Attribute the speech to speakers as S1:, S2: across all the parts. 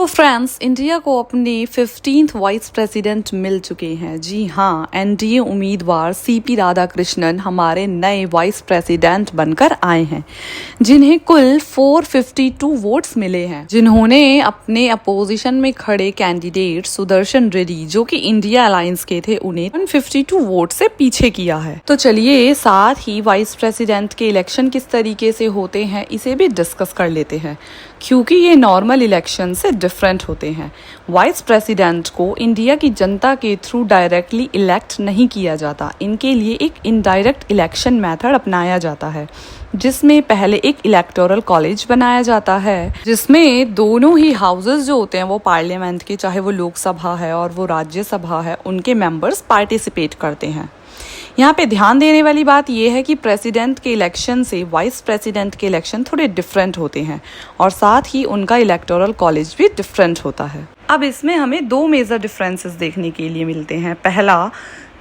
S1: तो friends, India को अपने 15th वाइस प्रेसिडेंट मिल चुके हैं। जी हाँ, एनडीए उम्मीदवार सीपी राधाकृष्णन हमारे नए वाइस प्रेसिडेंट बनकर आए हैं, जिन्हें कुल 452 वोट्स मिले हैं, जिन्होंने अपने अपोजिशन में खड़े कैंडिडेट सुदर्शन रेड्डी, जो कि इंडिया अलायंस के थे, उन्हें 152 वोट से पीछे किया है। तो चलिए साथ ही वाइस प्रेसिडेंट के इलेक्शन किस तरीके से होते हैं इसे भी डिस्कस कर लेते हैं, क्योंकि ये नॉर्मल इलेक्शन से डिफरेंट होते हैं। वाइस प्रेसिडेंट को इंडिया की जनता के थ्रू डायरेक्टली इलेक्ट नहीं किया जाता, इनके लिए एक इनडायरेक्ट इलेक्शन मेथड अपनाया जाता है, जिसमें पहले एक इलेक्टोरल कॉलेज बनाया जाता है, जिसमें दोनों ही हाउसेस जो होते हैं वो पार्लियामेंट के, चाहे वो लोकसभा है और वो राज्यसभा है, उनके मेंबर्स पार्टिसिपेट करते हैं। यहाँ पे ध्यान देने वाली बात यह है कि प्रेसिडेंट के इलेक्शन से वाइस प्रेसिडेंट के इलेक्शन थोड़े डिफरेंट होते हैं और साथ ही उनका इलेक्टोरल कॉलेज भी डिफरेंट होता है। अब इसमें हमें दो मेजर डिफरेंसेस देखने के लिए मिलते हैं। पहला,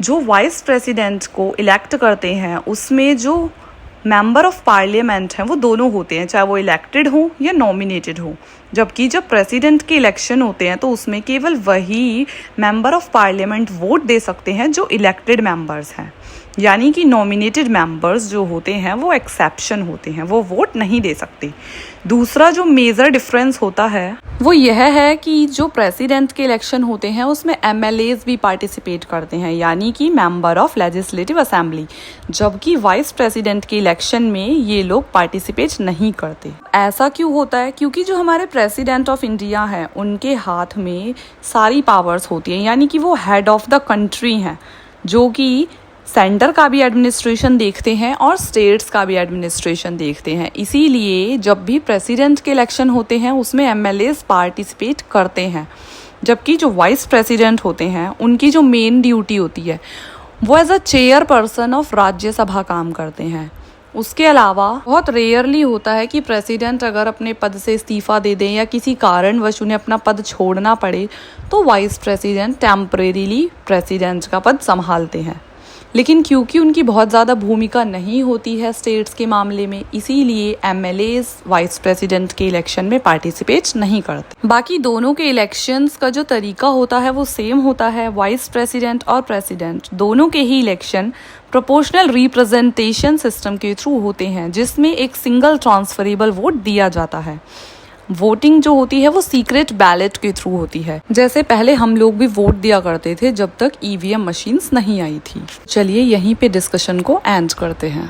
S1: जो वाइस प्रेसिडेंट को इलेक्ट करते हैं उसमें जो मेंबर ऑफ पार्लियामेंट हैं वो दोनों होते हैं, चाहे वो इलेक्टेड हो या नॉमिनेटेड हो। जबकि जब प्रेसिडेंट के इलेक्शन होते हैं तो उसमें केवल वही मेंबर ऑफ पार्लियामेंट वोट दे सकते हैं जो इलेक्टेड मेंबर्स हैं, यानी कि नॉमिनेटेड मेंबर्स जो होते हैं वो एक्सेप्शन होते हैं, वो वोट नहीं दे सकते। दूसरा जो मेजर डिफरेंस होता है वो यह है कि जो प्रेसिडेंट के इलेक्शन होते हैं उसमें एमएलएज भी पार्टिसिपेट करते हैं, यानी कि मेंबर ऑफ लेजिस्लेटिव असेंबली, जबकि वाइस प्रेसिडेंट के इलेक्शन में ये लोग पार्टिसिपेट नहीं करते। ऐसा क्यों होता है? क्योंकि जो हमारे प्रेसिडेंट ऑफ इंडिया हैं उनके हाथ में सारी पावर्स होती हैं, यानी कि वो हेड ऑफ द कंट्री हैं, जो कि सेंटर का भी एडमिनिस्ट्रेशन देखते हैं और स्टेट्स का भी एडमिनिस्ट्रेशन देखते हैं। इसीलिए जब भी प्रेसिडेंट के इलेक्शन होते हैं उसमें एमएलएज पार्टिसिपेट करते हैं, जबकि जो वाइस प्रेसिडेंट होते हैं उनकी जो मेन ड्यूटी होती है वो as a chairperson of Rajya Sabha काम करते हैं। उसके अलावा बहुत रेयरली होता है कि प्रेसिडेंट अगर अपने पद से इस्तीफा दे दें या किसी कारणवश उन्हें अपना पद छोड़ना पड़े तो वाइस प्रेसिडेंट टेम्परेरीली प्रेसिडेंट का पद संभालते हैं। लेकिन क्योंकि उनकी बहुत ज़्यादा भूमिका नहीं होती है स्टेट्स के मामले में, इसीलिए एमएलएज वाइस प्रेसिडेंट के इलेक्शन में पार्टिसिपेट नहीं करते। बाकी दोनों के इलेक्शंस का जो तरीका होता है वो सेम होता है। वाइस प्रेसिडेंट और प्रेसिडेंट दोनों के ही इलेक्शन प्रोपोर्शनल रिप्रेजेंटेशन सिस्टम के थ्रू होते हैं, जिसमें एक सिंगल ट्रांसफरेबल वोट दिया जाता है। वोटिंग जो होती है वो सीक्रेट बैलेट के थ्रू होती है, जैसे पहले हम लोग भी वोट दिया करते थे जब तक ईवीएम मशीन्स नहीं आई थी। चलिए यहीं पे डिस्कशन को एंड करते हैं।